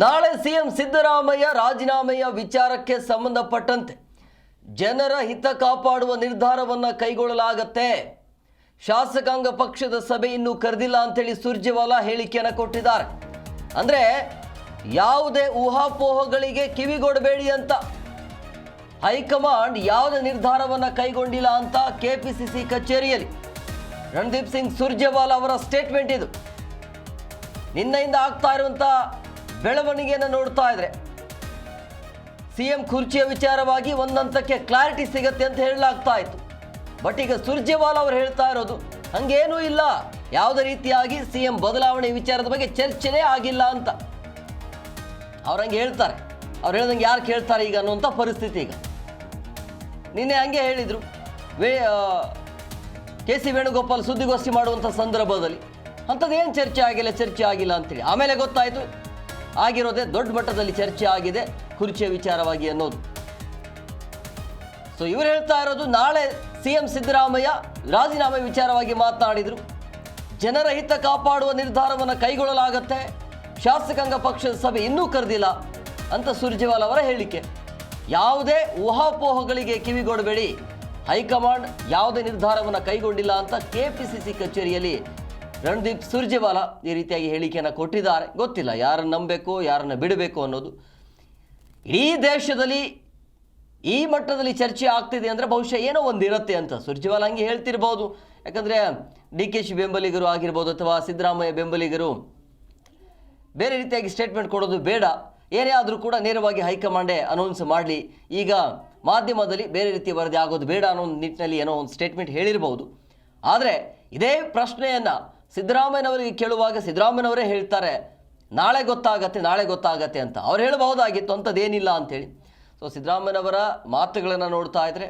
ನಾಳೆ ಸಿಎಂ ಸಿದ್ದರಾಮಯ್ಯ ರಾಜೀನಾಮೆಯ ವಿಚಾರಕ್ಕೆ ಸಂಬಂಧಪಟ್ಟಂತೆ ಜನರ ಹಿತ ಕಾಪಾಡುವ ನಿರ್ಧಾರವನ್ನು ಕೈಗೊಳ್ಳಲಾಗುತ್ತೆ. ಶಾಸಕಾಂಗ ಪಕ್ಷದ ಸಭೆ ಇನ್ನೂ ಕರೆದಿಲ್ಲ ಅಂತೇಳಿ ಸುರ್ಜೇವಾಲಾ ಹೇಳಿಕೆಯನ್ನು ಕೊಟ್ಟಿದ್ದಾರೆ. ಅಂದರೆ ಯಾವುದೇ ಊಹಾಪೋಹಗಳಿಗೆ ಕಿವಿಗೊಡಬೇಡಿ ಅಂತ ಹೈಕಮಾಂಡ್ ಯಾವುದೇ ನಿರ್ಧಾರವನ್ನು ಕೈಗೊಂಡಿಲ್ಲ ಅಂತ ಕೆಪಿಸಿಸಿ ಕಚೇರಿಯಲ್ಲಿ ರಣದೀಪ್ ಸಿಂಗ್ ಸುರ್ಜೇವಾಲಾ ಅವರ ಸ್ಟೇಟ್ಮೆಂಟ್ ಇದು. ನಿನ್ನೆಯಿಂದ ಆಗ್ತಾ ಇರುವಂಥ ಬೆಳವಣಿಗೆಯನ್ನು ನೋಡ್ತಾ ಇದ್ರೆ ಸಿಎಂ ಕುರ್ಚಿಯ ವಿಚಾರವಾಗಿ ಒಂದಂತಕ್ಕೆ ಕ್ಲಾರಿಟಿ ಸಿಗತ್ತೆ ಅಂತ ಹೇಳಲಾಗ್ತಾ ಇತ್ತು. ಬಟ್ ಈಗ ಸುರ್ಜೇವಾಲಾ ಅವರು ಹೇಳ್ತಾ ಇರೋದು ಹಂಗೇನೂ ಇಲ್ಲ, ಯಾವುದೇ ರೀತಿಯಾಗಿ ಸಿಎಂ ಬದಲಾವಣೆ ವಿಚಾರದ ಬಗ್ಗೆ ಚರ್ಚೆನೇ ಆಗಿಲ್ಲ ಅಂತ ಅವ್ರಂಗೆ ಹೇಳ್ತಾರೆ. ಅವ್ರು ಹೇಳ್ದಂಗೆ ಯಾರು ಕೇಳ್ತಾರೆ ಈಗ ಅನ್ನುವಂಥ ಪರಿಸ್ಥಿತಿ ಈಗ. ನಿನ್ನೆ ಹಂಗೆ ಹೇಳಿದರು ಕೆ ಸಿ ವೇಣುಗೋಪಾಲ್ ಸುದ್ದಿಗೋಷ್ಠಿ ಮಾಡುವಂಥ ಸಂದರ್ಭದಲ್ಲಿ ಅಂಥದ್ದೇನು ಚರ್ಚೆ ಆಗಿಲ್ಲ ಅಂತೇಳಿ. ಆಮೇಲೆ ಗೊತ್ತಾಯಿತು ಆಗಿರೋದೇ ದೊಡ್ಡ ಮಟ್ಟದಲ್ಲಿ ಚರ್ಚೆ ಆಗಿದೆ ಕುರ್ಚಿಯ ವಿಚಾರವಾಗಿ ಅನ್ನೋದು. ಸೊ ಇವರು ಹೇಳ್ತಾ ಇರೋದು ನಾಳೆ ಸಿಎಂ ಸಿದ್ದರಾಮಯ್ಯ ರಾಜೀನಾಮೆ ವಿಚಾರವಾಗಿ ಮಾತನಾಡಿದರು. ಜನರ ಹಿತ ಕಾಪಾಡುವ ನಿರ್ಧಾರವನ್ನು ಕೈಗೊಳ್ಳಲಾಗುತ್ತೆ. ಶಾಸಕಾಂಗ ಪಕ್ಷದ ಸಭೆ ಇನ್ನೂ ಕರೆದಿಲ್ಲ ಅಂತ ಸುರ್ಜೇವಾಲಾ ಅವರ ಹೇಳಿಕೆ. ಯಾವುದೇ ಊಹಾಪೋಹಗಳಿಗೆ ಕಿವಿಗೊಡಬೇಡಿ, ಹೈಕಮಾಂಡ್ ಯಾವುದೇ ನಿರ್ಧಾರವನ್ನು ಕೈಗೊಂಡಿಲ್ಲ ಅಂತ ಕೆಪಿಸಿಸಿ ಕಚೇರಿಯಲ್ಲಿ ರಣದೀಪ್ ಸುರ್ಜೇವಾಲಾ ಈ ರೀತಿಯಾಗಿ ಹೇಳಿಕೆಯನ್ನು ಕೊಟ್ಟಿದ್ದಾರೆ. ಗೊತ್ತಿಲ್ಲ ಯಾರನ್ನು ನಂಬಬೇಕು ಯಾರನ್ನು ಬಿಡಬೇಕು ಅನ್ನೋದು. ಇಡೀ ದೇಶದಲ್ಲಿ ಈ ಮಟ್ಟದಲ್ಲಿ ಚರ್ಚೆ ಆಗ್ತಿದೆ ಅಂದರೆ ಬಹುಶಃ ಏನೋ ಒಂದು ಇರುತ್ತೆ ಅಂತ ಸುರ್ಜೇವಾಲಾ ಹಂಗೆ ಹೇಳ್ತಿರ್ಬೋದು. ಯಾಕಂದರೆ DK ಬೆಂಬಲಿಗರು ಆಗಿರ್ಬೋದು ಅಥವಾ ಸಿದ್ದರಾಮಯ್ಯ ಬೆಂಬಲಿಗರು ಬೇರೆ ರೀತಿಯಾಗಿ ಸ್ಟೇಟ್ಮೆಂಟ್ ಕೊಡೋದು ಬೇಡ, ಏನೇ ಆದರೂ ಕೂಡ ನೇರವಾಗಿ ಹೈಕಮಾಂಡೇ ಅನೌನ್ಸ್ ಮಾಡಲಿ, ಈಗ ಮಾಧ್ಯಮದಲ್ಲಿ ಬೇರೆ ರೀತಿಯ ವರದಿ ಆಗೋದು ಬೇಡ ಅನ್ನೋ ನಿಟ್ಟಿನಲ್ಲಿ ಏನೋ ಒಂದು ಸ್ಟೇಟ್ಮೆಂಟ್ ಹೇಳಿರ್ಬೋದು. ಆದರೆ ಇದೇ ಪ್ರಶ್ನೆಯನ್ನು ಸಿದ್ದರಾಮಯ್ಯನವರಿಗೆ ಕೇಳುವಾಗ ಸಿದ್ದರಾಮಯ್ಯನವರೇ ಹೇಳ್ತಾರೆ ನಾಳೆ ಗೊತ್ತಾಗತ್ತೆ ಅಂತ. ಅವ್ರು ಹೇಳಬಹುದಾಗಿತ್ತು ಅಂಥದ್ದೇನಿಲ್ಲ ಅಂಥೇಳಿ. ಸೊ ಸಿದ್ದರಾಮಯ್ಯನವರ ಮಾತುಗಳನ್ನು ನೋಡ್ತಾ ಇದ್ದರೆ,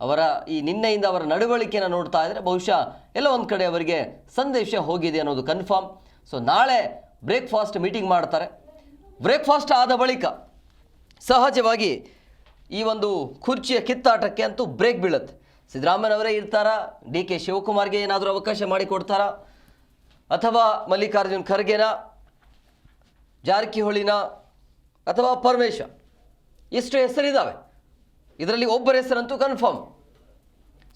ಅವರ ಈ ನಿನ್ನೆಯಿಂದ ಅವರ ನಡವಳಿಕೆಯನ್ನು ನೋಡ್ತಾ ಇದ್ದರೆ ಬಹುಶಃ ಎಲ್ಲ ಒಂದು ಕಡೆ ಅವರಿಗೆ ಸಂದೇಶ ಹೋಗಿದೆ ಅನ್ನೋದು ಕನ್ಫರ್ಮ್. ಸೊ ನಾಳೆ ಬ್ರೇಕ್ಫಾಸ್ಟ್ ಮೀಟಿಂಗ್ ಮಾಡ್ತಾರೆ. ಬ್ರೇಕ್ಫಾಸ್ಟ್ ಆದ ಬಳಿಕ ಸಹಜವಾಗಿ ಈ ಒಂದು ಕುರ್ಚಿಯ ಕಿತ್ತಾಟಕ್ಕೆ ಅಂತೂ ಬ್ರೇಕ್ ಬೀಳುತ್ತೆ. ಸಿದ್ದರಾಮಯ್ಯನವರೇ ಇರ್ತಾರಾ, DK ಶಿವಕುಮಾರ್ಗೆ ಏನಾದರೂ ಅವಕಾಶ ಮಾಡಿಕೊಡ್ತಾರಾ, ಅಥವಾ ಮಲ್ಲಿಕಾರ್ಜುನ್ ಖರ್ಗೆನ, ಜಾರಕಿಹೊಳಿನ ಅಥವಾ ಪರಮೇಶ, ಇಷ್ಟು ಹೆಸರಿದ್ದಾವೆ. ಇದರಲ್ಲಿ ಒಬ್ಬರ ಹೆಸರಂತೂ ಕನ್ಫರ್ಮ್.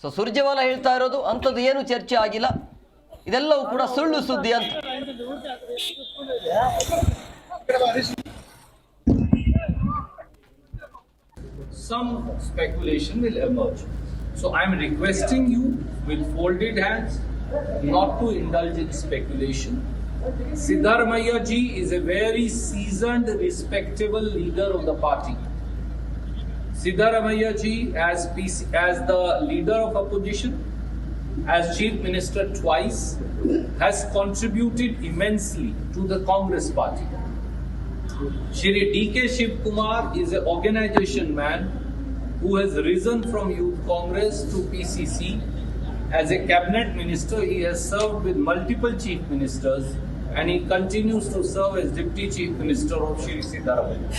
ಸೊ ಸುರ್ಜೇವಾಲಾ ಹೇಳ್ತಾ ಇರೋದು ಅಂಥದ್ದು ಏನು ಚರ್ಚೆ ಆಗಿಲ್ಲ, ಇದೆಲ್ಲವೂ ಕೂಡ ಸುಳ್ಳು ಸುದ್ದಿ ಅಂತ. Some speculation will emerge. So I am requesting you with folded hands not to indulge in speculation. Siddaramaiah ji is a very seasoned, respectable leader of the party. Siddaramaiah ji as the leader of opposition, as chief minister twice, has contributed immensely to the Congress party. Shri DK Shivkumar is an organization man who has risen from Youth Congress to PCC. As a cabinet minister, he has served with multiple chief ministers and he continues to serve as deputy chief minister of Shri Siddaramaiah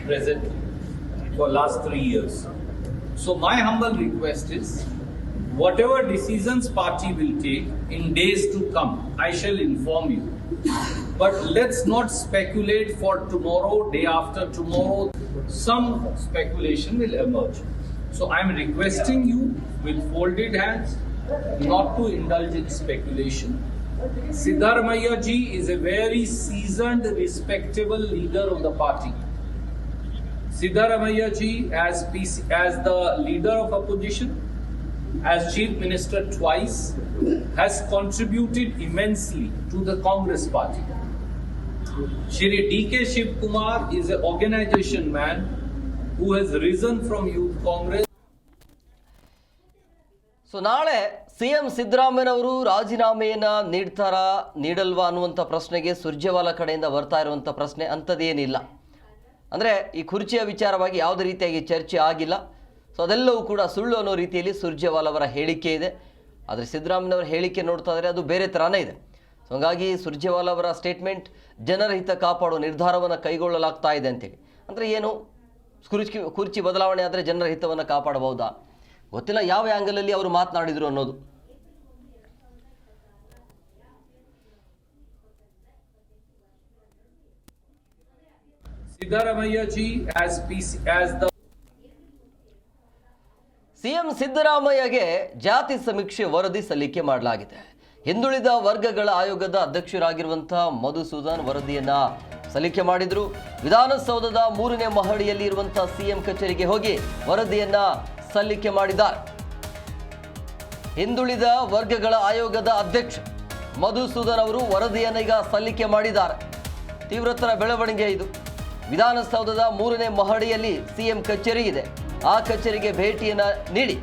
presently for last 3 years. So my humble request is, whatever decisions party will take in days to come, I shall inform you. But let's not speculate for tomorrow, day after tomorrow. Some speculation will emerge. So I am requesting you with folded hands not to indulge in speculation. Siddaramaiah ji is a very seasoned, respectable leader of the party. Siddaramaiah ji as the leader of opposition, as chief minister twice, has contributed immensely to the Congress party. Shri DK Shivkumar is an organization man who has risen from Youth Congress. So ನಾಳೆ CM ಸಿದ್ದರಾಮಯ್ಯನವರು ರಾಜೀನಾಮೆಯನ್ನು ನೀಡ್ತಾರಾ ನೀಡಲ್ವಾ ಅನ್ನುವಂಥ ಪ್ರಶ್ನೆಗೆ ಸುರ್ಜೇವಾಲಾ ಕಡೆಯಿಂದ ಬರ್ತಾ ಇರುವಂಥ ಪ್ರಶ್ನೆ ಅಂಥದ್ದೇನಿಲ್ಲ. ಅಂದರೆ ಈ ಕುರ್ಚಿಯ ವಿಚಾರವಾಗಿ ಯಾವುದೇ ರೀತಿಯಾಗಿ ಚರ್ಚೆ ಆಗಿಲ್ಲ. ಸೊ ಅದೆಲ್ಲವೂ ಕೂಡ ಸುಳ್ಳು ಅನ್ನೋ ರೀತಿಯಲ್ಲಿ ಸುರ್ಜೇವಾಲಾ ಅವರ ಹೇಳಿಕೆ ಇದೆ. ಆದರೆ ಸಿದ್ದರಾಮಯ್ಯನವರ ಹೇಳಿಕೆ ನೋಡ್ತಾ ಇದ್ದರೆ ಅದು ಬೇರೆ ಥರನೇ ಇದೆ. ಸೊ ಹಾಗಾಗಿ ಸುರ್ಜೇವಾಲಾ ಅವರ ಸ್ಟೇಟ್ಮೆಂಟ್ ಜನರ ಹಿತ ಕಾಪಾಡುವ ನಿರ್ಧಾರವನ್ನು ಕೈಗೊಳ್ಳಲಾಗ್ತಾ ಇದೆ ಅಂತೇಳಿ. ಅಂದರೆ ಏನು, ಕುರ್ಚಿ ಬದಲಾವಣೆ ಆದರೆ ಜನರ ಹಿತವನ್ನು ಕಾಪಾಡಬಹುದಾ ಗೊತ್ತಿಲ್ಲ, ಯಾವ ಆ್ಯಂಗಲಲ್ಲಿ ಅವರು ಮಾತನಾಡಿದರು ಅನ್ನೋದು. Siddaramaiah ji as the CM ಸಿದ್ದರಾಮಯ್ಯಗೆ ಜಾತಿ ಸಮೀಕ್ಷೆ ವರದಿ ಸಲ್ಲಿಕೆ ಮಾಡಲಾಗಿದೆ. ಹಿಂದುಳಿದ ವರ್ಗಗಳ ಆಯೋಗದ ಅಧ್ಯಕ್ಷರಾಗಿರುವಂತಹ ಮಧುಸೂದನ್ ವರದಿಯನ್ನ ಸಲ್ಲಿಕೆ ಮಾಡಿದ್ರು. ವಿಧಾನಸೌಧದ 3ನೇ ಮಹಡಿಯಲ್ಲಿ ಇರುವಂತಹ ಸಿಎಂ ಕಚೇರಿಗೆ ಹೋಗಿ ವರದಿಯನ್ನ ಸಲ್ಲಿಕೆ ಮಾಡಿದ್ದಾರೆ. ಹಿಂದುಳಿದ ವರ್ಗಗಳ ಆಯೋಗದ ಅಧ್ಯಕ್ಷ ಮಧುಸೂದನ್ ಅವರು ವರದಿಯನ್ನು ಈಗ ಸಲ್ಲಿಕೆ ಮಾಡಿದ್ದಾರೆ. ತೀವ್ರತರ ಬೆಳವಣಿಗೆ ಇದು. ವಿಧಾನಸೌಧದ 3ನೇ ಮಹಡಿಯಲ್ಲಿ ಸಿಎಂ ಕಚೇರಿ ಇದೆ. ಆ ಕಚೇರಿಗೆ ಭೇಟಿಯನ್ನ ನೀಡಿ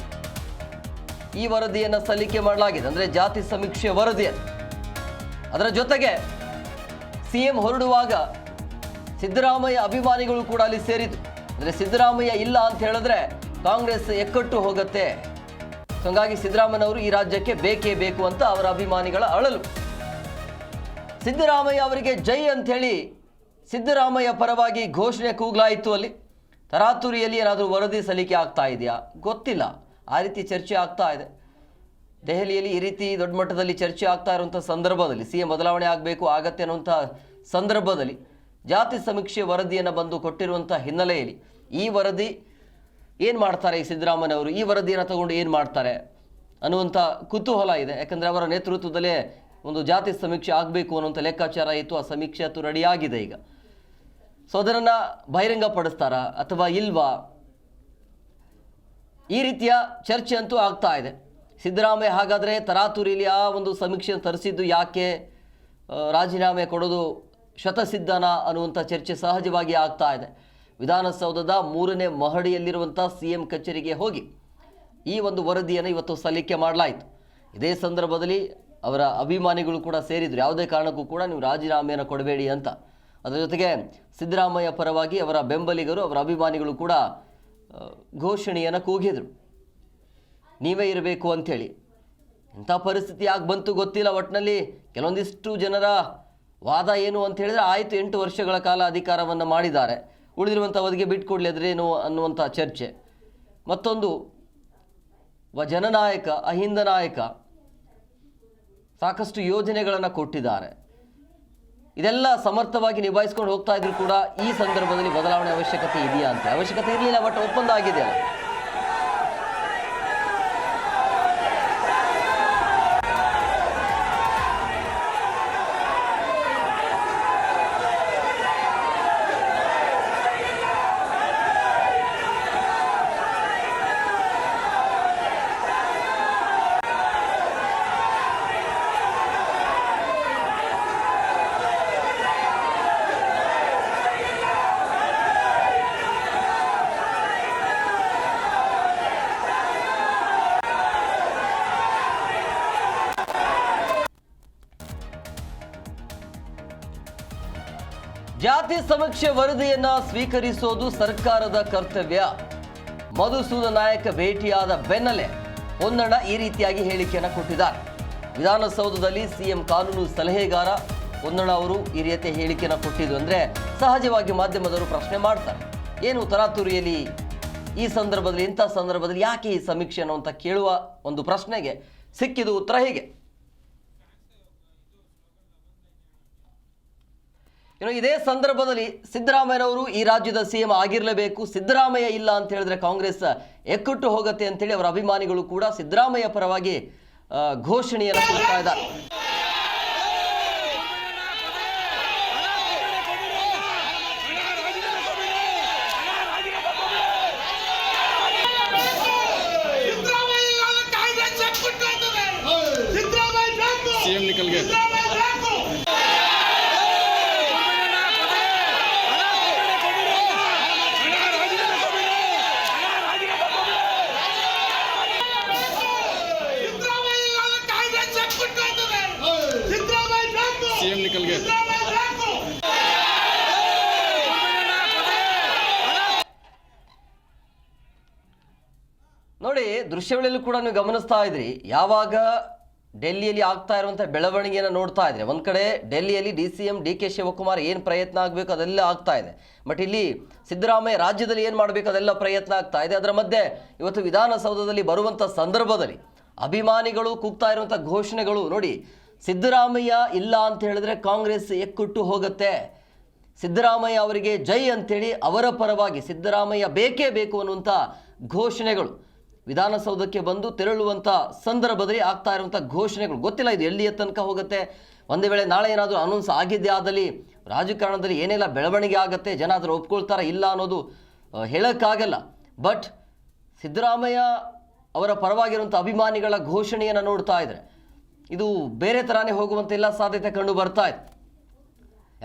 ಈ ವರದಿಯನ್ನು ಸಲ್ಲಿಕೆ ಮಾಡಲಾಗಿದೆ. ಅಂದರೆ ಜಾತಿ ಸಮೀಕ್ಷೆ ವರದಿಯನ್ನು. ಅದರ ಜೊತೆಗೆ ಸಿಎಂ ಹೊರಡುವಾಗ ಸಿದ್ದರಾಮಯ್ಯ ಅಭಿಮಾನಿಗಳು ಕೂಡ ಅಲ್ಲಿ ಸೇರಿದ್ರು. ಅಂದರೆ ಸಿದ್ದರಾಮಯ್ಯ ಇಲ್ಲ ಅಂತ ಹೇಳಿದ್ರೆ ಕಾಂಗ್ರೆಸ್ ಎಕ್ಕಟ್ಟು ಹೋಗುತ್ತೆ. ಹಾಗಾಗಿ ಸಿದ್ದರಾಮಯ್ಯನವರು ಈ ರಾಜ್ಯಕ್ಕೆ ಬೇಕೇ ಬೇಕು ಅಂತ ಅವರ ಅಭಿಮಾನಿಗಳ ಅಳಲು. ಸಿದ್ದರಾಮಯ್ಯ ಅವರಿಗೆ ಜೈ ಅಂತ ಹೇಳಿ ಸಿದ್ದರಾಮಯ್ಯ ಪರವಾಗಿ ಘೋಷಣೆ ಕೂಗಲಾಯಿತು. ಅಲ್ಲಿ ತರಾತುರಿಯಲ್ಲಿ ಏನಾದರೂ ವರದಿ ಸಲ್ಲಿಕೆ ಆಗ್ತಾ ಇದೆಯಾ ಗೊತ್ತಿಲ್ಲ. ಆ ರೀತಿ ಚರ್ಚೆ ಆಗ್ತಾ ಇದೆ. ದೆಹಲಿಯಲ್ಲಿ ಈ ರೀತಿ ದೊಡ್ಡ ಮಟ್ಟದಲ್ಲಿ ಚರ್ಚೆ ಆಗ್ತಾ ಇರುವಂಥ ಸಂದರ್ಭದಲ್ಲಿ ಸಿಎಂ ಬದಲಾವಣೆ ಆಗಬೇಕು ಆಗತ್ತೆ ಅನ್ನುವಂಥ ಸಂದರ್ಭದಲ್ಲಿ ಜಾತಿ ಸಮೀಕ್ಷೆ ವರದಿಯನ್ನು ಬಂದು ಕೊಟ್ಟಿರುವಂಥ ಹಿನ್ನೆಲೆಯಲ್ಲಿ ಈ ವರದಿ ಏನು ಮಾಡ್ತಾರೆ ಈ ಸಿದ್ದರಾಮಯ್ಯನವರು, ಈ ವರದಿಯನ್ನು ತಗೊಂಡು ಏನು ಮಾಡ್ತಾರೆ ಅನ್ನುವಂಥ ಕುತೂಹಲ ಇದೆ. ಯಾಕಂದರೆ ಅವರ ನೇತೃತ್ವದಲ್ಲೇ ಒಂದು ಜಾತಿ ಸಮೀಕ್ಷೆ ಆಗಬೇಕು ಅನ್ನುವಂಥ ಲೆಕ್ಕಾಚಾರ ಇತ್ತು. ಆ ಸಮೀಕ್ಷೆ ಅಂತೂ ರೆಡಿಯಾಗಿದೆ ಈಗ. ಸೊ ಅದನ್ನು ಬಹಿರಂಗಪಡಿಸ್ತಾರಾ ಅಥವಾ ಇಲ್ವಾ, ಈ ರೀತಿಯ ಚರ್ಚೆ ಅಂತೂ ಆಗ್ತಾ ಇದೆ. ಸಿದ್ದರಾಮಯ್ಯ ಹಾಗಾದರೆ ತರಾತುರಿಯಲ್ಲಿ ಆ ಒಂದು ಸಮೀಕ್ಷೆಯನ್ನು ತರಿಸಿದ್ದು ಯಾಕೆ, ರಾಜೀನಾಮೆ ಕೊಡೋದು ಶತಸಿದ್ಧನ ಅನ್ನುವಂಥ ಚರ್ಚೆ ಸಹಜವಾಗಿ ಆಗ್ತಾ ಇದೆ. ವಿಧಾನಸೌಧದ 3ನೇ ಮಹಡಿಯಲ್ಲಿರುವಂಥ ಸಿಎಂ ಕಚೇರಿಗೆ ಹೋಗಿ ಈ ಒಂದು ವರದಿಯನ್ನು ಇವತ್ತು ಸಲ್ಲಿಕೆ ಮಾಡಲಾಯಿತು. ಇದೇ ಸಂದರ್ಭದಲ್ಲಿ ಅವರ ಅಭಿಮಾನಿಗಳು ಕೂಡ ಸೇರಿದ್ರು. ಯಾವುದೇ ಕಾರಣಕ್ಕೂ ಕೂಡ ನೀವು ರಾಜೀನಾಮೆಯನ್ನು ಕೊಡಬೇಡಿ ಅಂತ. ಅದರ ಜೊತೆಗೆ ಸಿದ್ದರಾಮಯ್ಯ ಪರವಾಗಿ ಅವರ ಬೆಂಬಲಿಗರು, ಅವರ ಅಭಿಮಾನಿಗಳು ಕೂಡ ಘೋಷಣೆಯನ್ನು ಕೂಗಿದ್ರು, ನೀವೇ ಇರಬೇಕು ಅಂಥೇಳಿ. ಇಂಥ ಪರಿಸ್ಥಿತಿ ಯಾಕೆ ಬಂತು ಗೊತ್ತಿಲ್ಲ. ಒಟ್ಟಿನಲ್ಲಿ ಕೆಲವೊಂದಿಷ್ಟು ಜನರ ವಾದ ಏನು ಅಂತ ಹೇಳಿದರೆ, ಆಯಿತು 8 ವರ್ಷಗಳ ಕಾಲ ಅಧಿಕಾರವನ್ನು ಮಾಡಿದ್ದಾರೆ, ಉಳಿದಿರುವಂಥ ಅವಧಿಗೆ ಬಿಟ್ಕೊಡ್ಲಿ ಅದ್ರೇನು ಅನ್ನುವಂಥ ಚರ್ಚೆ. ಮತ್ತೊಂದು ಜನನಾಯಕ, ಅಹಿಂದ ನಾಯಕ, ಸಾಕಷ್ಟು ಯೋಜನೆಗಳನ್ನು ಕೊಟ್ಟಿದ್ದಾರೆ. ಇದೆಲ್ಲ ಸಮರ್ಥವಾಗಿ ನಿಭಾಯಿಸ್ಕೊಂಡು ಹೋಗ್ತಾ ಇದ್ರು ಕೂಡ ಈ ಸಂದರ್ಭದಲ್ಲಿ ಬದಲಾವಣೆ ಅವಶ್ಯಕತೆ ಇದೆಯಾ ಅಂತ. ಅವಶ್ಯಕತೆ ಇರಲಿಲ್ಲ, ಬಟ್ ಒಪ್ಪಂದ ಆಗಿದೆ ಅಲ್ಲ. ಜಾತಿ ಸಮೀಕ್ಷೆ ವರದಿಯನ್ನ ಸ್ವೀಕರಿಸೋದು ಸರ್ಕಾರದ ಕರ್ತವ್ಯ. ಮಧುಸೂದನ್ ನಾಯಕ ಭೇಟಿಯಾದ ಬೆನ್ನಲ್ಲೇ ಹೊನ್ನಣ್ಣ ಈ ರೀತಿಯಾಗಿ ಹೇಳಿಕೆಯನ್ನು ಕೊಟ್ಟಿದ್ದಾರೆ. ವಿಧಾನಸೌಧದಲ್ಲಿ ಸಿಎಂ ಕಾನೂನು ಸಲಹೆಗಾರ ಹೊನ್ನಣ್ಣ ಅವರು ಈ ರೀತಿಯ ಹೇಳಿಕೆಯನ್ನು ಕೊಟ್ಟಿದ್ದು ಅಂದರೆ ಸಹಜವಾಗಿ ಮಾಧ್ಯಮದವರು ಪ್ರಶ್ನೆ ಮಾಡ್ತಾರೆ, ಏನು ತರಾತುರಿಯಲ್ಲಿ ಈ ಸಂದರ್ಭದಲ್ಲಿ, ಇಂಥ ಸಂದರ್ಭದಲ್ಲಿ ಯಾಕೆ ಈ ಸಮೀಕ್ಷೆ ಅನ್ನುವಂಥ ಕೇಳುವ ಒಂದು ಪ್ರಶ್ನೆಗೆ ಸಿಕ್ಕಿದ ಉತ್ತರ ಹೀಗೆ. ಇದೇ ಸಂದರ್ಭದಲ್ಲಿ ಸಿದ್ದರಾಮಯ್ಯನವರು ಈ ರಾಜ್ಯದ ಸಿಎಂ ಆಗಿರಲೇಬೇಕು, ಸಿದ್ದರಾಮಯ್ಯ ಇಲ್ಲ ಅಂತ ಹೇಳಿದ್ರೆ ಕಾಂಗ್ರೆಸ್ ಎಕ್ಕಟ್ಟು ಹೋಗುತ್ತೆ ಅಂತೇಳಿ ಅವರ ಅಭಿಮಾನಿಗಳು ಕೂಡ ಸಿದ್ದರಾಮಯ್ಯ ಪರವಾಗಿ ಘೋಷಣೆಯನ್ನು ಕೊಡ್ತಾ ಇದ್ದಾರೆ. सीएम निकल गए। सीएम निकल गए। ನೋಡಿ, ದೃಶ್ಯಗಳಲ್ಲೂ ಕೂಡ ನೀವು ಗಮನಿಸ್ತಾ ಇದ್ರಿ, ಯಾವಾಗ ಡೆಲ್ಲಿಯಲ್ಲಿ ಆಗ್ತಾ ಇರುವಂಥ ಬೆಳವಣಿಗೆಯನ್ನು ನೋಡ್ತಾ ಇದ್ರೆ, ಒಂದು ಕಡೆ ಡೆಲ್ಲಿಯಲ್ಲಿ DCM DK ಶಿವಕುಮಾರ್ ಏನು ಪ್ರಯತ್ನ ಆಗಬೇಕು ಅದೆಲ್ಲ ಆಗ್ತಾ ಇದೆ. ಬಟ್ ಇಲ್ಲಿ ಸಿದ್ದರಾಮಯ್ಯ ರಾಜ್ಯದಲ್ಲಿ ಏನು ಮಾಡಬೇಕು ಅದೆಲ್ಲ ಪ್ರಯತ್ನ ಆಗ್ತಾ ಇದೆ. ಅದರ ಮಧ್ಯೆ ಇವತ್ತು ವಿಧಾನಸೌಧದಲ್ಲಿ ಬರುವಂಥ ಸಂದರ್ಭದಲ್ಲಿ ಅಭಿಮಾನಿಗಳು ಕೂಗ್ತಾ ಇರುವಂಥ ಘೋಷಣೆಗಳು ನೋಡಿ, ಸಿದ್ದರಾಮಯ್ಯ ಇಲ್ಲ ಅಂತ ಹೇಳಿದ್ರೆ ಕಾಂಗ್ರೆಸ್ ಎಕ್ಕುಟ್ಟು ಹೋಗುತ್ತೆ, ಸಿದ್ದರಾಮಯ್ಯ ಅವರಿಗೆ ಜೈ ಅಂತೇಳಿ ಅವರ ಪರವಾಗಿ ಸಿದ್ದರಾಮಯ್ಯ ಬೇಕೇ ಬೇಕು ಅನ್ನುವಂಥ ಘೋಷಣೆಗಳು ವಿಧಾನಸೌಧಕ್ಕೆ ಬಂದು ತೆರಳುವಂಥ ಸಂದರ್ಭದಲ್ಲಿ ಆಗ್ತಾ ಇರುವಂಥ ಘೋಷಣೆಗಳು ಗೊತ್ತಿಲ್ಲ ಇದು ಎಲ್ಲಿಯ ತನಕ ಹೋಗುತ್ತೆ. ಒಂದು ವೇಳೆ ನಾಳೆ ಏನಾದರೂ ಅನೌನ್ಸ್ ಆಗಿದ್ದೇ ಆದಲ್ಲಿ ರಾಜಕಾರಣದಲ್ಲಿ ಏನೆಲ್ಲ ಬೆಳವಣಿಗೆ ಆಗುತ್ತೆ, ಜನ ಅದನ್ನು ಒಪ್ಕೊಳ್ತಾರ ಇಲ್ಲ ಅನ್ನೋದು ಹೇಳೋಕ್ಕಾಗಲ್ಲ. ಬಟ್ ಸಿದ್ದರಾಮಯ್ಯ ಅವರ ಪರವಾಗಿರುವಂಥ ಅಭಿಮಾನಿಗಳ ಘೋಷಣೆಯನ್ನು ನೋಡ್ತಾ ಇದ್ದಾರೆ ಇದು ಬೇರೆ ಥರನೇ ಹೋಗುವಂತೆಲ್ಲ ಸಾಧ್ಯತೆ ಕಂಡು ಬರ್ತಾ ಇದೆ.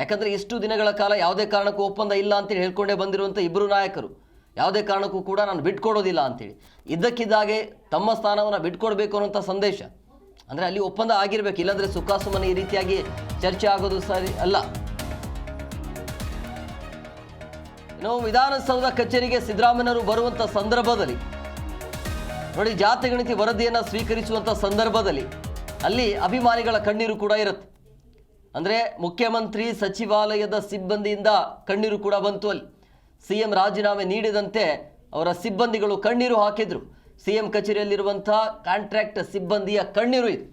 ಯಾಕಂದರೆ ಇಷ್ಟು ದಿನಗಳ ಕಾಲ ಯಾವುದೇ ಕಾರಣಕ್ಕೂ ಒಪ್ಪಂದ ಇಲ್ಲ ಅಂತೇಳಿ ಹೇಳ್ಕೊಂಡೇ ಬಂದಿರುವಂಥ ಇಬ್ಬರು ನಾಯಕರು ಯಾವುದೇ ಕಾರಣಕ್ಕೂ ಕೂಡ ನಾನು ಬಿಟ್ಕೊಡೋದಿಲ್ಲ ಅಂತೇಳಿ ಇದ್ದಕ್ಕಿದ್ದಾಗೆ ತಮ್ಮ ಸ್ಥಾನವನ್ನು ಬಿಟ್ಕೊಡ್ಬೇಕು ಅನ್ನೋಂಥ ಸಂದೇಶ. ಅಂದರೆ ಅಲ್ಲಿ ಒಪ್ಪಂದ ಆಗಿರಬೇಕು, ಇಲ್ಲಾಂದರೆ ಸುಖಾಸುಮ್ಮನೆ ಈ ರೀತಿಯಾಗಿ ಚರ್ಚೆ ಆಗೋದು ಸರಿ ಅಲ್ಲ. ಇನ್ನು ವಿಧಾನಸೌಧ ಕಚೇರಿಗೆ ಸಿದ್ದರಾಮಯ್ಯನವರು ಬರುವಂಥ ಸಂದರ್ಭದಲ್ಲಿ ನೋಡಿ, ಜಾತಿ ಗಣತಿ ವರದಿಯನ್ನು ಸ್ವೀಕರಿಸುವಂಥ ಸಂದರ್ಭದಲ್ಲಿ ಅಲ್ಲಿ ಅಭಿಮಾನಿಗಳ ಕಣ್ಣೀರು ಕೂಡ ಇರುತ್ತೆ. ಅಂದರೆ ಮುಖ್ಯಮಂತ್ರಿ ಸಚಿವಾಲಯದ ಸಿಬ್ಬಂದಿಯಿಂದ ಕಣ್ಣೀರು ಕೂಡ ಬಂತು. ಅಲ್ಲಿ CM ರಾಜೀನಾಮೆ ನೀಡಿದಂತೆ ಅವರ ಸಿಬ್ಬಂದಿಗಳು ಕಣ್ಣೀರು ಹಾಕಿದ್ರು. CM ಕಚೇರಿಯಲ್ಲಿರುವಂಥ ಕಾಂಟ್ರಾಕ್ಟ್ ಸಿಬ್ಬಂದಿಯ ಕಣ್ಣೀರು ಇದು.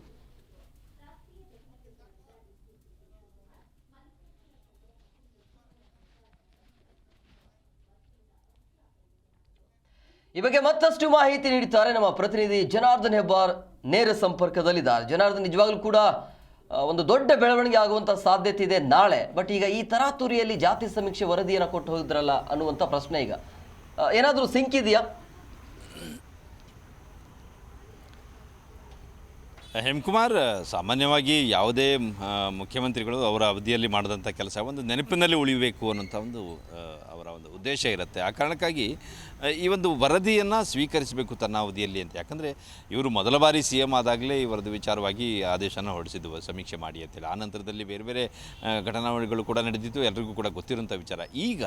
ಈ ಬಗ್ಗೆ ಮತ್ತಷ್ಟು ಮಾಹಿತಿ ನೀಡುತ್ತಾರೆ ನಮ್ಮ ಪ್ರತಿನಿಧಿ ಜನಾರ್ದನ್ ಹೆಬ್ಬಾರ್ ನೇರ ಸಂಪರ್ಕದಲ್ಲಿದ್ದಾರೆ. ಜನಾರ್ದನ್, ನಿಜವಾಗ್ಲೂ ಕೂಡ ಒಂದು ದೊಡ್ಡ ಬೆಳವಣಿಗೆ ಆಗುವಂಥ ಸಾಧ್ಯತೆ ಇದೆ ನಾಳೆ. ಬಟ್ ಈಗ ಈ ತರಾತುರಿಯಲ್ಲಿ ಜಾತಿ ಸಮೀಕ್ಷೆ ವರದಿಯನ್ನು ಕೊಟ್ಟು ಹೋಗಿದ್ರಲ್ಲ ಅನ್ನುವಂಥ ಪ್ರಶ್ನೆ ಈಗ ಏನಾದರೂ ಸಿಂಕಿದೆಯಾ? ಹೇಮಕುಮಾರ್, ಸಾಮಾನ್ಯವಾಗಿ ಯಾವುದೇ ಮುಖ್ಯಮಂತ್ರಿಗಳು ಅವರ ಅವಧಿಯಲ್ಲಿ ಮಾಡಿದಂಥ ಕೆಲಸ ಒಂದು ನೆನಪಿನಲ್ಲಿ ಉಳಿಬೇಕು ಅನ್ನೋಂಥ ಒಂದು ಅವರ ಒಂದು ಉದ್ದೇಶ ಇರುತ್ತೆ. ಆ ಕಾರಣಕ್ಕಾಗಿ ಈ ಒಂದು ವರದಿಯನ್ನು ಸ್ವೀಕರಿಸಬೇಕು ತನ್ನ ಅವಧಿಯಲ್ಲಿ ಅಂತ. ಯಾಕಂದರೆ ಇವರು ಮೊದಲ ಬಾರಿ CM ಆದಾಗಲೇ ಈ ವರದಿ ವಿಚಾರವಾಗಿ ಆದೇಶನ ಹೊರಡಿಸಿದ್ವು ಸಮೀಕ್ಷೆ ಮಾಡಿ ಅಂತೇಳಿ. ಆ ನಂತರದಲ್ಲಿ ಬೇರೆ ಬೇರೆ ಘಟನಾವಳಿಗಳು ಕೂಡ ನಡೆದಿತ್ತು, ಎಲ್ರಿಗೂ ಕೂಡ ಗೊತ್ತಿರುವಂಥ ವಿಚಾರ. ಈಗ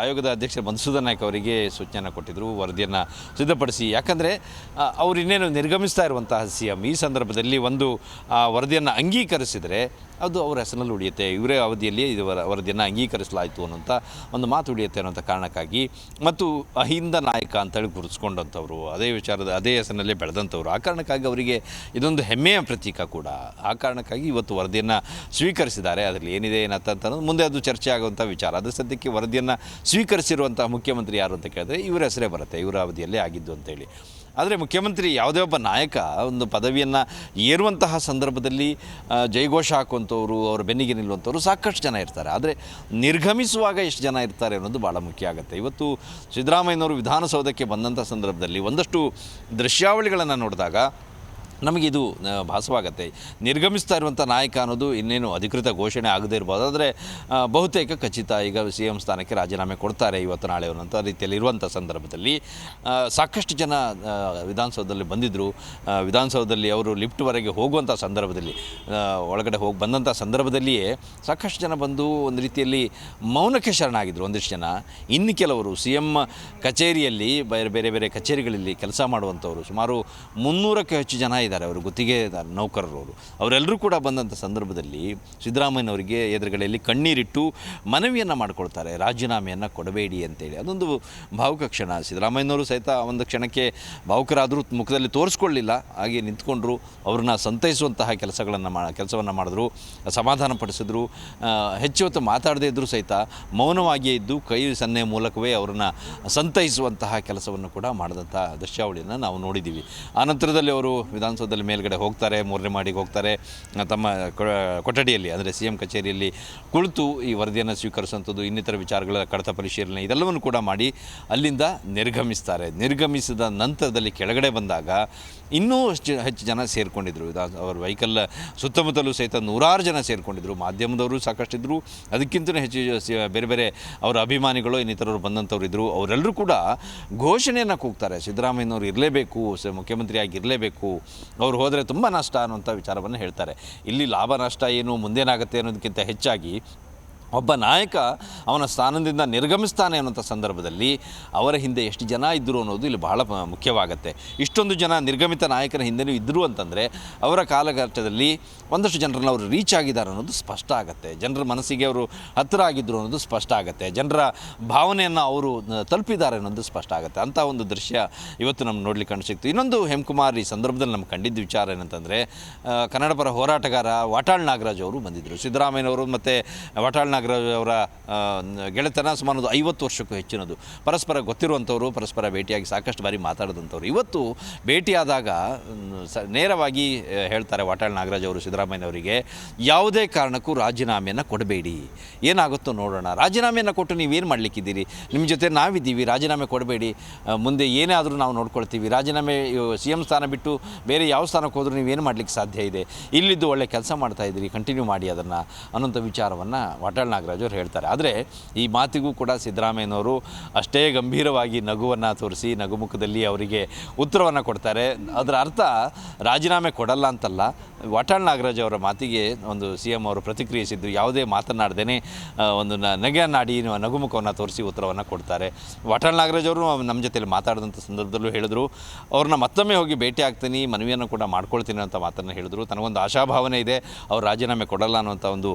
ಆಯೋಗದ ಅಧ್ಯಕ್ಷ ಮಧುಸೂದನ್ ನಾಯ್ಕ ಅವರಿಗೆ ಸೂಚನೆ ಕೊಟ್ಟಿದ್ದರು ವರದಿಯನ್ನು ಸಿದ್ಧಪಡಿಸಿ. ಯಾಕಂದರೆ ಅವರು ಇನ್ನೇನು ನಿರ್ಗಮಿಸ್ತಾ ಇರುವಂತಹ CM ಈ ಸಂದರ್ಭದಲ್ಲಿ ಒಂದು ವರದಿಯನ್ನು ಅಂಗೀಕರಿಸಿದರೆ ಅದು ಅವರ ಹೆಸರಿನಲ್ಲಿ ಉಳಿಯುತ್ತೆ, ಇವರೇ ಅವಧಿಯಲ್ಲಿ ಇದು ವರದಿಯನ್ನು ಅಂಗೀಕರಿಸಲಾಯಿತು ಅನ್ನೋಂಥ ಒಂದು ಮಾತು ಉಳಿಯುತ್ತೆ ಅನ್ನೋಂಥ ಕಾರಣಕ್ಕಾಗಿ, ಮತ್ತು ಅಹಿಂದ ನಾಯಕ ಅಂತೇಳಿ ಗುರುತಿಸ್ಕೊಂಡಂಥವ್ರು, ಅದೇ ವಿಚಾರದ ಅದೇ ಹೆಸರಿನಲ್ಲೇ ಬೆಳೆದಂಥವ್ರು, ಆ ಕಾರಣಕ್ಕಾಗಿ ಅವರಿಗೆ ಇದೊಂದು ಹೆಮ್ಮೆಯ ಪ್ರತೀಕ ಕೂಡ. ಆ ಕಾರಣಕ್ಕಾಗಿ ಇವತ್ತು ವರದಿಯನ್ನು ಸ್ವೀಕರಿಸಿದ್ದಾರೆ. ಅದರಲ್ಲಿ ಏನಿದೆ ಏನಂತ ಅನ್ನೋದು ಮುಂದೆ ಅದು ಚರ್ಚೆ ಆಗುವಂಥ ವಿಚಾರ. ಅದರ ಸದ್ಯಕ್ಕೆ ವರದಿಯನ್ನು ಸ್ವೀಕರಿಸಿರುವಂಥ ಮುಖ್ಯಮಂತ್ರಿ ಯಾರು ಅಂತ ಕೇಳಿದ್ರೆ ಇವರ ಹೆಸರೇ ಬರುತ್ತೆ, ಇವರ ಅವಧಿಯಲ್ಲೇ ಆಗಿದ್ದು ಅಂತೇಳಿ. ಆದರೆ ಮುಖ್ಯಮಂತ್ರಿ ಯಾವುದೇ ಒಬ್ಬ ನಾಯಕ ಒಂದು ಪದವಿಯನ್ನು ಏರುವಂತಹ ಸಂದರ್ಭದಲ್ಲಿ ಜೈಘೋಷ ಹಾಕುವಂಥವ್ರು, ಅವರ ಬೆನ್ನಿಗೆ ನಿಲ್ಲುವಂಥವ್ರು ಸಾಕಷ್ಟು ಜನ ಇರ್ತಾರೆ. ಆದರೆ ನಿರ್ಗಮಿಸುವಾಗ ಎಷ್ಟು ಜನ ಇರ್ತಾರೆ ಅನ್ನೋದು ಭಾಳ ಮುಖ್ಯ ಆಗುತ್ತೆ. ಇವತ್ತು ಸಿದ್ದರಾಮಯ್ಯನವರು ವಿಧಾನಸೌಧಕ್ಕೆ ಬಂದಂಥ ಸಂದರ್ಭದಲ್ಲಿ ಒಂದಷ್ಟು ದೃಶ್ಯಾವಳಿಗಳನ್ನು ನೋಡಿದಾಗ ನಮಗಿದು ಭಾಸವಾಗುತ್ತೆ. ನಿರ್ಗಮಿಸ್ತಾ ಇರುವಂಥ ನಾಯಕ ಅನ್ನೋದು ಇನ್ನೇನು ಅಧಿಕೃತ ಘೋಷಣೆ ಆಗದೇ ಇರ್ಬೋದು, ಆದರೆ ಬಹುತೇಕ ಖಚಿತ ಈಗ CM ಸ್ಥಾನಕ್ಕೆ ರಾಜೀನಾಮೆ ಕೊಡ್ತಾರೆ ಇವತ್ತು ನಾಳೆ ಅನ್ನೋಂಥ ರೀತಿಯಲ್ಲಿ ಇರುವಂಥ ಸಂದರ್ಭದಲ್ಲಿ ಸಾಕಷ್ಟು ಜನ ವಿಧಾನಸೌಧದಲ್ಲಿ ಬಂದಿದ್ದರು. ವಿಧಾನಸೌಧದಲ್ಲಿ ಅವರು ಲಿಫ್ಟ್ವರೆಗೆ ಹೋಗುವಂಥ ಸಂದರ್ಭದಲ್ಲಿ ಒಳಗಡೆ ಹೋಗಿ ಬಂದಂಥ ಸಂದರ್ಭದಲ್ಲಿಯೇ ಸಾಕಷ್ಟು ಜನ ಬಂದು ಒಂದು ರೀತಿಯಲ್ಲಿ ಮೌನಕ್ಕೆ ಶರಣಾಗಿದ್ದರು ಒಂದಿಷ್ಟು ಜನ. ಇನ್ನು ಕೆಲವರು CM ಕಚೇರಿಯಲ್ಲಿ ಬೇರೆ ಬೇರೆ ಕಚೇರಿಗಳಲ್ಲಿ ಕೆಲಸ ಮಾಡುವಂಥವ್ರು ಸುಮಾರು 300ಕ್ಕೂ ಹೆಚ್ಚು ಜನ ಇದ್ದಾರೆ, ಅವರು ಗುತ್ತಿಗೆ ನೌಕರರು. ಅವರೆಲ್ಲರೂ ಕೂಡ ಬಂದಂಥ ಸಂದರ್ಭದಲ್ಲಿ ಸಿದ್ದರಾಮಯ್ಯನವರಿಗೆ ಎದುರುಗಡೆಯಲ್ಲಿ ಕಣ್ಣೀರಿಟ್ಟು ಮನವಿಯನ್ನು ಮಾಡಿಕೊಳ್ತಾರೆ, ರಾಜೀನಾಮೆಯನ್ನು ಕೊಡಬೇಡಿ ಅಂತೇಳಿ. ಅದೊಂದು ಭಾವುಕ ಕ್ಷಣ. ಸಿದ್ದರಾಮಯ್ಯನವರು ಸಹಿತ ಒಂದು ಕ್ಷಣಕ್ಕೆ ಭಾವುಕರಾದರೂ ಮುಖದಲ್ಲಿ ತೋರಿಸ್ಕೊಳ್ಳಿಲ್ಲ, ಹಾಗೆ ನಿಂತ್ಕೊಂಡ್ರು. ಅವ್ರನ್ನ ಸಂತೈಸುವಂತಹ ಕೆಲಸವನ್ನು ಮಾಡಿದ್ರು, ಸಮಾಧಾನ ಪಡಿಸಿದ್ರು. ಹೆಚ್ಚು ಹೊತ್ತು ಮಾತಾಡದೇ ಇದ್ದರೂ ಸಹಿತ ಮೌನವಾಗಿಯೇ ಇದ್ದು ಕೈ ಸನ್ನೆ ಮೂಲಕವೇ ಅವ್ರನ್ನ ಸಂತೈಸುವಂತಹ ಕೆಲಸವನ್ನು ಕೂಡ ಮಾಡಿದಂಥ ದೃಶ್ಯಾವಳಿಯನ್ನು ನಾವು ನೋಡಿದ್ದೀವಿ. ಆನಂತರದಲ್ಲಿ ಅವರು ವಿಧಾನಸೌಧದಲ್ಲಿ ಮೇಲ್ಗಡೆ ಹೋಗ್ತಾರೆ, 3ನೇ ಮಾಡಿಗೆ ಹೋಗ್ತಾರೆ. ತಮ್ಮ ಕೊಠಡಿಯಲ್ಲಿ ಅಂದರೆ CM ಕಚೇರಿಯಲ್ಲಿ ಕುಳಿತು ಈ ವರದಿಯನ್ನು ಸ್ವೀಕರಿಸುವಂಥದ್ದು, ಇನ್ನಿತರ ವಿಚಾರಗಳ ಕಡತ ಪರಿಶೀಲನೆ ಇದೆಲ್ಲವನ್ನು ಕೂಡ ಮಾಡಿ ಅಲ್ಲಿಂದ ನಿರ್ಗಮಿಸ್ತಾರೆ. ನಿರ್ಗಮಿಸಿದ ನಂತರದಲ್ಲಿ ಕೆಳಗಡೆ ಬಂದಾಗ ಇನ್ನೂ ಹೆಚ್ಚು ಜನ ಸೇರಿಕೊಂಡಿದ್ದರು. ಅವ್ರ ವೆಹಿಕಲ್ ಸುತ್ತಮುತ್ತಲೂ ಸಹಿತ ನೂರಾರು ಜನ ಸೇರಿಕೊಂಡಿದ್ದರು. ಮಾಧ್ಯಮದವರು ಸಾಕಷ್ಟಿದ್ದರು, ಅದಕ್ಕಿಂತ ಹೆಚ್ಚು ಬೇರೆ ಬೇರೆ ಅವರ ಅಭಿಮಾನಿಗಳು ಇನ್ನಿತರರು ಬಂದಂಥವ್ರು ಇದ್ದರು. ಅವರೆಲ್ಲರೂ ಕೂಡ ಘೋಷಣೆಯನ್ನು ಕೂಗ್ತಾರೆ, ಸಿದ್ದರಾಮಯ್ಯನವರು ಇರಲೇಬೇಕು, ಮುಖ್ಯಮಂತ್ರಿಯಾಗಿ ಇರಲೇಬೇಕು, ಅವ್ರು ಹೋದರೆ ತುಂಬ ನಷ್ಟ ಅನ್ನುವಂಥ ವಿಚಾರವನ್ನು ಹೇಳ್ತಾರೆ. ಇಲ್ಲಿ ಲಾಭ ನಷ್ಟ ಏನು ಮುಂದೇನಾಗುತ್ತೆ ಅನ್ನೋದಕ್ಕಿಂತ ಹೆಚ್ಚಾಗಿ ಒಬ್ಬ ನಾಯಕ ಅವನ ಸ್ಥಾನದಿಂದ ನಿರ್ಗಮಿಸ್ತಾನೆ ಅನ್ನೋಂಥ ಸಂದರ್ಭದಲ್ಲಿ ಅವರ ಹಿಂದೆ ಎಷ್ಟು ಜನ ಇದ್ದರು ಅನ್ನೋದು ಇಲ್ಲಿ ಬಹಳ ಮುಖ್ಯವಾಗುತ್ತೆ. ಇಷ್ಟೊಂದು ಜನ ನಿರ್ಗಮಿತ ನಾಯಕನ ಹಿಂದೆಯೂ ಇದ್ದರು ಅಂತಂದರೆ ಅವರ ಕಾಲಘಟ್ಟದಲ್ಲಿ ಒಂದಷ್ಟು ಜನರನ್ನು ಅವರು ರೀಚ್ ಆಗಿದ್ದಾರೆ ಅನ್ನೋದು ಸ್ಪಷ್ಟ ಆಗುತ್ತೆ. ಜನರ ಮನಸ್ಸಿಗೆ ಅವರು ಹತ್ತಿರ ಆಗಿದ್ದರು ಅನ್ನೋದು ಸ್ಪಷ್ಟ ಆಗುತ್ತೆ. ಜನರ ಭಾವನೆಯನ್ನು ಅವರು ತಲುಪಿದ್ದಾರೆ ಅನ್ನೋದು ಸ್ಪಷ್ಟ ಆಗುತ್ತೆ. ಅಂಥ ಒಂದು ದೃಶ್ಯ ಇವತ್ತು ನಮ್ಗೆ ನೋಡ್ಲಿಕ್ಕೆ ಕಾಣಿಸಿತ್ತು. ಇನ್ನೊಂದು ಹೇಮಕುಮಾರ್, ಈ ಸಂದರ್ಭದಲ್ಲಿ ನಮ್ಗೆ ಕಂಡಿದ್ದ ವಿಚಾರ ಏನಂತಂದರೆ ಕನ್ನಡ ಪರ ಹೋರಾಟಗಾರ ವಾಟಾಳ್ ನಾಗರಾಜ್ ಅವರು ಬಂದಿದ್ದರು. ಸಿದ್ದರಾಮಯ್ಯನವರು ಮತ್ತು ವಾಟಾಳ್ ನಾಗರಾಜ್ ನಾಗರಾಜ್ ಅವರ ಗೆಳೆತನ ಸುಮಾರು 50 ವರ್ಷಕ್ಕೂ ಹೆಚ್ಚಿನದು. ಪರಸ್ಪರ ಗೊತ್ತಿರುವಂಥವ್ರು, ಪರಸ್ಪರ ಭೇಟಿಯಾಗಿ ಸಾಕಷ್ಟು ಬಾರಿ ಮಾತಾಡಿದಂಥವ್ರು. ಇವತ್ತು ಭೇಟಿಯಾದಾಗ ನೇರವಾಗಿ ಹೇಳ್ತಾರೆ ವಾಟಾಳ್ ನಾಗರಾಜ್ ಅವರು ಸಿದ್ದರಾಮಯ್ಯನವರಿಗೆ, ಯಾವುದೇ ಕಾರಣಕ್ಕೂ ರಾಜೀನಾಮೆಯನ್ನು ಕೊಡಬೇಡಿ, ಏನಾಗುತ್ತೋ ನೋಡೋಣ, ರಾಜೀನಾಮೆಯನ್ನು ಕೊಟ್ಟು ನೀವೇನು ಮಾಡಲಿಕ್ಕಿದ್ದೀರಿ, ನಿಮ್ಮ ಜೊತೆ ನಾವಿದ್ದೀವಿ, ರಾಜೀನಾಮೆ ಕೊಡಬೇಡಿ, ಮುಂದೆ ಏನೇ ಆದರೂ ನಾವು ನೋಡ್ಕೊಳ್ತೀವಿ, ರಾಜೀನಾಮೆ CM ಸ್ಥಾನ ಬಿಟ್ಟು ಬೇರೆ ಯಾವ ಸ್ಥಾನಕ್ಕೆ ಹೋದರೂ ನೀವೇನು ಮಾಡಲಿಕ್ಕೆ ಸಾಧ್ಯ ಇದೆ, ಇಲ್ಲಿದ್ದು ಒಳ್ಳೆ ಕೆಲಸ ಮಾಡ್ತಾಯಿದ್ದೀರಿ, ಕಂಟಿನ್ಯೂ ಮಾಡಿ ಅದನ್ನು ಅನ್ನೋಂಥ ವಿಚಾರವನ್ನು ವಾಟಾಳ್ ನಾಗರಾಜ್ ಅವರು ಹೇಳ್ತಾರೆ. ಆದರೆ ಈ ಮಾತಿಗೂ ಕೂಡ ಸಿದ್ದರಾಮಯ್ಯನವರು ಅಷ್ಟೇ ಗಂಭೀರವಾಗಿ ನಗುವನ್ನು ತೋರಿಸಿ ನಗುಮುಖದಲ್ಲಿ ಅವರಿಗೆ ಉತ್ತರವನ್ನು ಕೊಡ್ತಾರೆ. ಅದರ ಅರ್ಥ ರಾಜೀನಾಮೆ ಕೊಡಲ್ಲ ಅಂತಲ್ಲ. ವಾಟಾಳ್ ನಾಗರಾಜ್ ಅವರ ಮಾತಿಗೆ ಒಂದು CM ಅವರು ಪ್ರತಿಕ್ರಿಯಿಸಿದ್ದು, ಯಾವುದೇ ಮಾತನಾಡದೇನೆ ಒಂದು ನಗೆಯನ್ನಾಡಿ ನಗುಮುಖವನ್ನು ತೋರಿಸಿ ಉತ್ತರವನ್ನು ಕೊಡ್ತಾರೆ. ವಾಟಾಳ್ ನಾಗರಾಜ್ ಅವರು ನಮ್ಮ ಜೊತೆಲಿ ಮಾತಾಡಿದಂಥ ಸಂದರ್ಭದಲ್ಲೂ ಹೇಳಿದ್ರು, ಅವ್ರನ್ನ ಮತ್ತೊಮ್ಮೆ ಹೋಗಿ ಭೇಟಿ ಆಗ್ತೀನಿ, ಮನವಿಯನ್ನು ಕೂಡ ಮಾಡ್ಕೊಳ್ತೀನಿ ಅಂತ ಮಾತನ್ನು ಹೇಳಿದ್ರು. ತನಗೊಂದು ಆಶಾಭಾವನೆ ಇದೆ, ಅವ್ರು ರಾಜೀನಾಮೆ ಕೊಡಲ್ಲ ಅನ್ನೋಂಥ ಒಂದು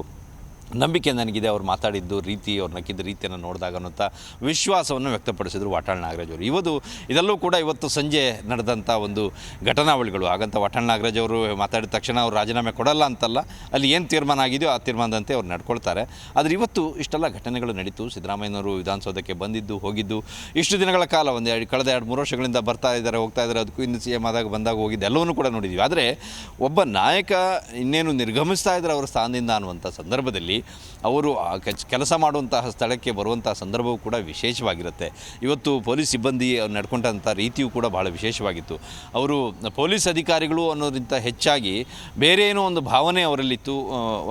ನಂಬಿಕೆ ನನಗಿದೆ. ಅವ್ರು ಮಾತಾಡಿದ್ದು ರೀತಿ, ಅವ್ರು ನಕ್ಕಿದ್ದ ರೀತಿಯನ್ನು ನೋಡಿದಾಗ ಅನ್ನೋಂಥ ವಿಶ್ವಾಸವನ್ನು ವ್ಯಕ್ತಪಡಿಸಿದರು ವಾಟಾಳ್ ನಾಗರಾಜ್ ಅವರು. ಇದೆಲ್ಲವೂ ಕೂಡ ಇವತ್ತು ಸಂಜೆ ನಡೆದಂಥ ಒಂದು ಘಟನಾವಳಿಗಳು. ಹಾಗಂತ ವಾಟಾಳ್ ನಾಗರಾಜ್ ಅವರು ಮಾತಾಡಿದ ತಕ್ಷಣ ಅವ್ರು ರಾಜೀನಾಮೆ ಕೊಡಲ್ಲ ಅಂತಲ್ಲ, ಅಲ್ಲಿ ಏನು ತೀರ್ಮಾನ ಆಗಿದೆಯೋ ಆ ತೀರ್ಮಾನದಂತೆ ಅವ್ರು ನಡ್ಕೊಳ್ತಾರೆ. ಆದರೆ ಇವತ್ತು ಇಷ್ಟೆಲ್ಲ ಘಟನೆಗಳು ನಡೀತು. ಸಿದ್ದರಾಮಯ್ಯನವರು ವಿಧಾನಸೌಧಕ್ಕೆ ಬಂದಿದ್ದು ಹೋಗಿದ್ದು ಇಷ್ಟು ದಿನಗಳ ಕಾಲ, ಕಳೆದ 2-3 ವರ್ಷಗಳಿಂದ ಬರ್ತಾ ಇದ್ದಾರೆ, ಹೋಗ್ತಾ ಇದ್ದಾರೆ. ಅದಕ್ಕೂ ಇನ್ನು CM ಆದಾಗ ಬಂದಾಗ ಹೋಗಿದ್ದು ಎಲ್ಲವನ್ನೂ ಕೂಡ ನೋಡಿದ್ದೀವಿ. ಆದರೆ ಒಬ್ಬ ನಾಯಕ ಇನ್ನೇನು ನಿರ್ಗಮಿಸ್ತಾ ಇದ್ದಾರೆ ಅವರ ಸ್ಥಾನದಿಂದ ಅನ್ನುವಂಥ ಸಂದರ್ಭದಲ್ಲಿ ಅವರು ಕೆಲಸ ಮಾಡುವಂತಹ ಸ್ಥಳಕ್ಕೆ ಬರುವಂತಹ ಸಂದರ್ಭವೂ ಕೂಡ ವಿಶೇಷವಾಗಿರುತ್ತೆ. ಇವತ್ತು ಪೊಲೀಸ್ ಸಿಬ್ಬಂದಿ ನಡ್ಕೊಂಡಂಥ ರೀತಿಯೂ ಕೂಡ ಭಾಳ ವಿಶೇಷವಾಗಿತ್ತು. ಅವರು ಪೊಲೀಸ್ ಅಧಿಕಾರಿಗಳು ಅನ್ನೋದಕ್ಕಿಂತ ಹೆಚ್ಚಾಗಿ ಬೇರೆ ಏನೋ ಒಂದು ಭಾವನೆ ಅವರಲ್ಲಿತ್ತು.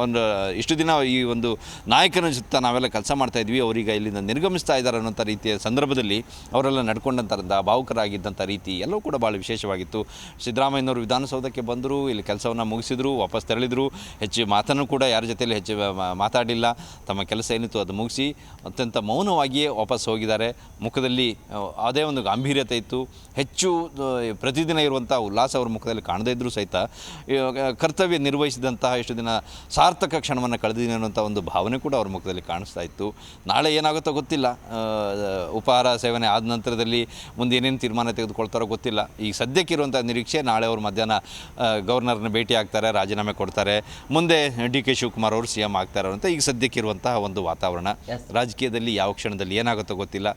ಒಂದು ಇಷ್ಟು ದಿನ ಈ ಒಂದು ನಾಯಕನ ಜೊತೆ ನಾವೆಲ್ಲ ಕೆಲಸ ಮಾಡ್ತಾಯಿದ್ವಿ, ಅವರೀಗ ಇಲ್ಲಿಂದ ನಿರ್ಗಮಿಸ್ತಾ ಇದ್ದಾರೆ ಅನ್ನೋಂಥ ರೀತಿಯ ಸಂದರ್ಭದಲ್ಲಿ ಅವರೆಲ್ಲ ನಡ್ಕೊಂಡಂಥ ಭಾವುಕರಾಗಿದ್ದಂಥ ರೀತಿ ಎಲ್ಲವೂ ಕೂಡ ಭಾಳ ವಿಶೇಷವಾಗಿತ್ತು. ಸಿದ್ದರಾಮಯ್ಯನವರು ವಿಧಾನಸೌಧಕ್ಕೆ ಬಂದರು, ಇಲ್ಲಿ ಕೆಲಸವನ್ನು ಮುಗಿಸಿದ್ರು, ವಾಪಸ್ ತೆರಳಿದರು. ಹೆಚ್ಚು ಮಾತನ್ನು ಕೂಡ ಯಾರ ಜೊತೆಯಲ್ಲಿ ಹೆಚ್ಚು ಮಾತಾಡಲಿಲ್ಲ. ತಮ್ಮ ಕೆಲಸ ಏನಿತ್ತು ಅದು ಮುಗಿಸಿ ಅತ್ಯಂತ ಮೌನವಾಗಿಯೇ ವಾಪಸ್ ಹೋಗಿದ್ದಾರೆ. ಮುಖದಲ್ಲಿ ಅದೇ ಒಂದು ಗಾಂಭೀರ್ಯತೆ ಇತ್ತು. ಹೆಚ್ಚು ಪ್ರತಿದಿನ ಇರುವಂಥ ಉಲ್ಲಾಸ ಅವ್ರ ಮುಖದಲ್ಲಿ ಕಾಣದೇ ಇದ್ದರೂ ಸಹಿತ ಕರ್ತವ್ಯ ನಿರ್ವಹಿಸಿದಂತಹ ಇಷ್ಟು ದಿನ ಸಾರ್ಥಕ ಕ್ಷಣವನ್ನು ಕಳೆದಿದ್ದೀನಿ ಅನ್ನೋಂಥ ಒಂದು ಭಾವನೆ ಕೂಡ ಅವ್ರ ಮುಖದಲ್ಲಿ ಕಾಣಿಸ್ತಾ ಇತ್ತು. ನಾಳೆ ಏನಾಗುತ್ತೋ ಗೊತ್ತಿಲ್ಲ. ಉಪಹಾರ ಸೇವನೆ ಆದ ನಂತರದಲ್ಲಿ ಮುಂದೆ ಏನೇನು ತೀರ್ಮಾನ ತೆಗೆದುಕೊಳ್ತಾರೋ ಗೊತ್ತಿಲ್ಲ. ಈಗ ಸದ್ಯಕ್ಕಿರುವಂಥ ನಿರೀಕ್ಷೆ ನಾಳೆ ಅವರು ಮಧ್ಯಾಹ್ನ ಗವರ್ನರ್ನ ಭೇಟಿ ಆಗ್ತಾರೆ, ರಾಜೀನಾಮೆ ಕೊಡ್ತಾರೆ, ಮುಂದೆ DK ಶಿವಕುಮಾರ್ ಅವರು CM ಆಗ್ತಾರೆ ಅಂತ ಈಗ ಸದ್ಯಕ್ಕಿರುವಂತಹ ಒಂದು ವಾತಾವರಣ. ರಾಜಕೀಯದಲ್ಲಿ ಯಾವ ಕ್ಷಣದಲ್ಲಿ ಏನಾಗುತ್ತೋ ಗೊತ್ತಿಲ್ಲ.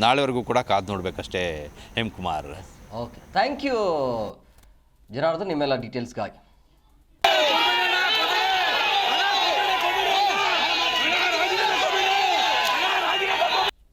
ನಾಳೆವರೆಗೂ ಕೂಡ ಕಾದು ನೋಡಬೇಕಷ್ಟೇ. Hemakumar. Okay, thank you Janardhan ನಿಮ್ಮೆಲ್ಲ ಡೀಟೇಲ್ಸ್ಗಾಗಿ.